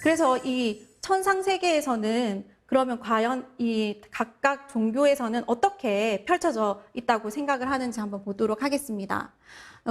그래서 이 천상세계에서는 그러면 과연 이 각각 종교에서는 어떻게 펼쳐져 있다고 생각을 하는지 한번 보도록 하겠습니다.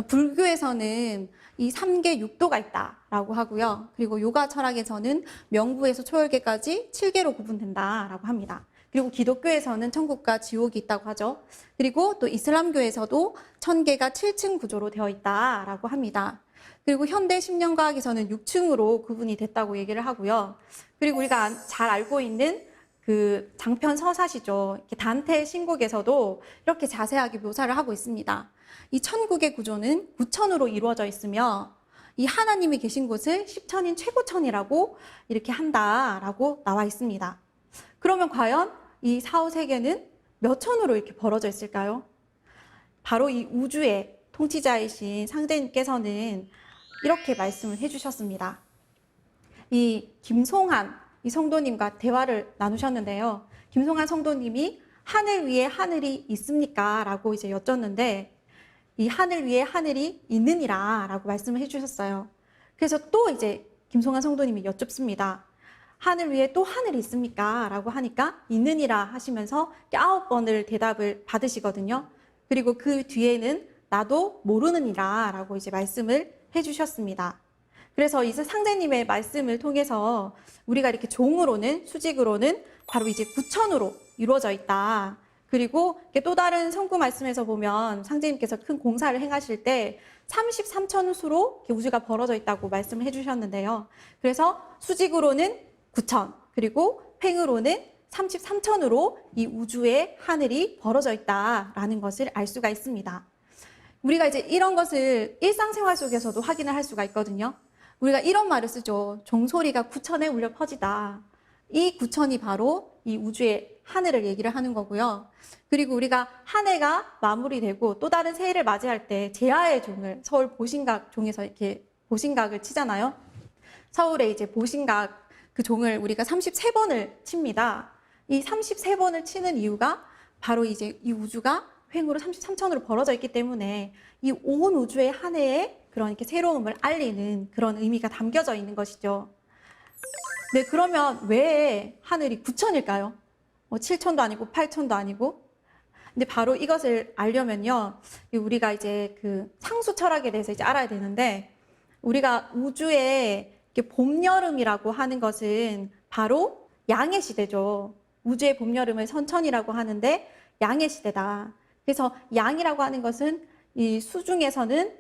불교에서는 이 3계 6도가 있다라고 하고요. 그리고 요가 철학에서는 명부에서 초열계까지 7계로 구분된다라고 합니다. 그리고 기독교에서는 천국과 지옥이 있다고 하죠. 그리고 또 이슬람교에서도 천계가 7층 구조로 되어 있다라고 합니다. 그리고 현대 심령과학에서는 6층으로 구분이 됐다고 얘기를 하고요. 그리고 우리가 잘 알고 있는 그 장편 서사시죠. 단테의 신곡에서도 이렇게 자세하게 묘사를 하고 있습니다. 이 천국의 구조는 9천으로 이루어져 있으며 이 하나님이 계신 곳을 10천인 최고천이라고 이렇게 한다라고 나와 있습니다. 그러면 과연 이 사후세계는 몇 천으로 이렇게 벌어져 있을까요? 바로 이 우주의 통치자이신 상제님께서는 이렇게 말씀을 해주셨습니다. 이 김송한 이 성도님과 대화를 나누셨는데요. 김송한 성도님이 하늘 위에 하늘이 있습니까? 라고 이제 여쭙는데 이 하늘 위에 하늘이 있느니라 라고 말씀을 해주셨어요. 그래서 또 이제 김송한 성도님이 여쭙습니다. 하늘 위에 또 하늘이 있습니까? 라고 하니까 있느니라 하시면서 9번을 대답을 받으시거든요. 그리고 그 뒤에는 나도 모르느니라 라고 이제 말씀을 해주셨습니다. 그래서 이제 상제님의 말씀을 통해서 우리가 이렇게 종으로는, 수직으로는 바로 이제 9천으로 이루어져 있다. 그리고 또 다른 성구 말씀에서 보면 상제님께서 큰 공사를 행하실 때 33천 수로 우주가 벌어져 있다고 말씀을 해주셨는데요. 그래서 수직으로는 9천, 그리고 횡으로는 33천으로 이 우주의 하늘이 벌어져 있다라는 것을 알 수가 있습니다. 우리가 이제 이런 것을 일상생활 속에서도 확인을 할 수가 있거든요. 우리가 이런 말을 쓰죠. 종소리가 9천에 울려 퍼지다. 이 9천이 바로 이 우주의 하늘을 얘기를 하는 거고요. 그리고 우리가 한 해가 마무리되고 또 다른 새해를 맞이할 때 제야의 종을 서울 보신각 종에서 이렇게 보신각을 치잖아요. 서울에 이제 보신각 그 종을 우리가 33번을 칩니다. 이 33번을 치는 이유가 바로 이제 이 우주가 횡으로 33천으로 벌어져 있기 때문에 이 온 우주의 한 해에 그런 이렇게 새로움을 알리는 그런 의미가 담겨져 있는 것이죠. 네, 그러면 왜 하늘이 9천일까요? 7천도 아니고 8천도 아니고. 근데 바로 이것을 알려면요, 우리가 이제 그 상수 철학에 대해서 이제 알아야 되는데, 우리가 우주의 봄, 여름이라고 하는 것은 바로 양의 시대죠. 우주의 봄, 여름을 선천이라고 하는데 양의 시대다. 그래서 양이라고 하는 것은 이 수 중에서는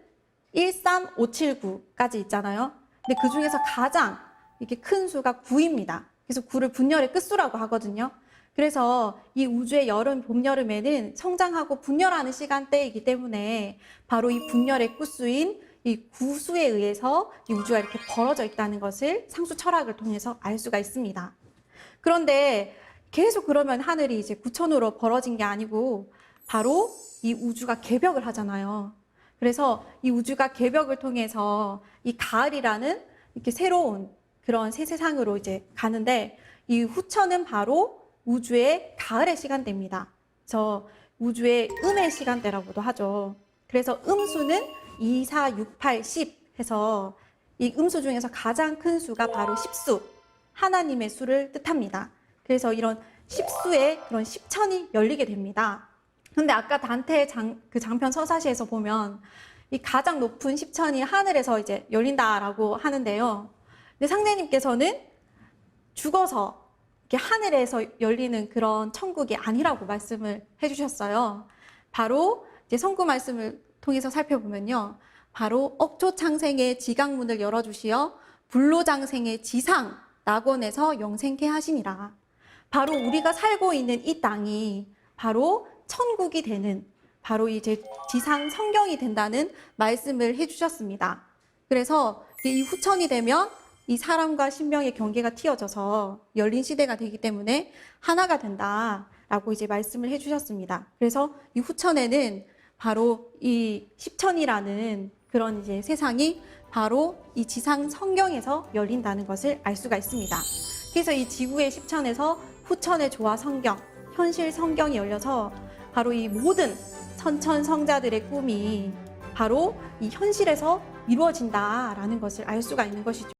1, 3, 5, 7, 9까지 있잖아요. 근데 그 중에서 가장 이렇게 큰 수가 9입니다. 그래서 9를 분열의 끝수라고 하거든요. 그래서 이 우주의 여름, 봄, 여름에는 성장하고 분열하는 시간대이기 때문에 바로 이 분열의 끝수인 이 구수에 의해서 이 우주가 이렇게 벌어져 있다는 것을 상수 철학을 통해서 알 수가 있습니다. 그런데 계속 그러면 하늘이 이제 9천으로 벌어진 게 아니고 바로 이 우주가 개벽을 하잖아요. 그래서 이 우주가 개벽을 통해서 이 가을이라는 이렇게 새로운 그런 새 세상으로 이제 가는데 이 후천은 바로 우주의 가을의 시간대입니다. 그래서 우주의 음의 시간대라고도 하죠. 그래서 음수는 2, 4, 6, 8, 10 해서 이 음수 중에서 가장 큰 수가 바로 10수, 하나님의 수를 뜻합니다. 그래서 이런 10수의 그런 10천이 열리게 됩니다. 근데 아까 단테의 그 장편 서사시에서 보면 이 가장 높은 10천이 하늘에서 이제 열린다라고 하는데요. 근데 상제님께서는 죽어서 이렇게 하늘에서 열리는 그런 천국이 아니라고 말씀을 해주셨어요. 바로 이제 성구 말씀을 통해서 살펴보면요. 바로 억초창생의 지각문을 열어주시어 불로장생의 지상 낙원에서 영생케 하시니라. 바로 우리가 살고 있는 이 땅이 바로 천국이 되는 바로 이제 지상 성경이 된다는 말씀을 해주셨습니다. 그래서 이 후천이 되면 이 사람과 신명의 경계가 틔어져서 열린 시대가 되기 때문에 하나가 된다라고 이제 말씀을 해주셨습니다. 그래서 이 후천에는 바로 이 십천이라는 그런 이제 세상이 바로 이 지상 성경에서 열린다는 것을 알 수가 있습니다. 그래서 이 지구의 십천에서 후천의 조화 성경, 현실 성경이 열려서 바로 이 모든 선천성자들의 꿈이 바로 이 현실에서 이루어진다라는 것을 알 수가 있는 것이죠.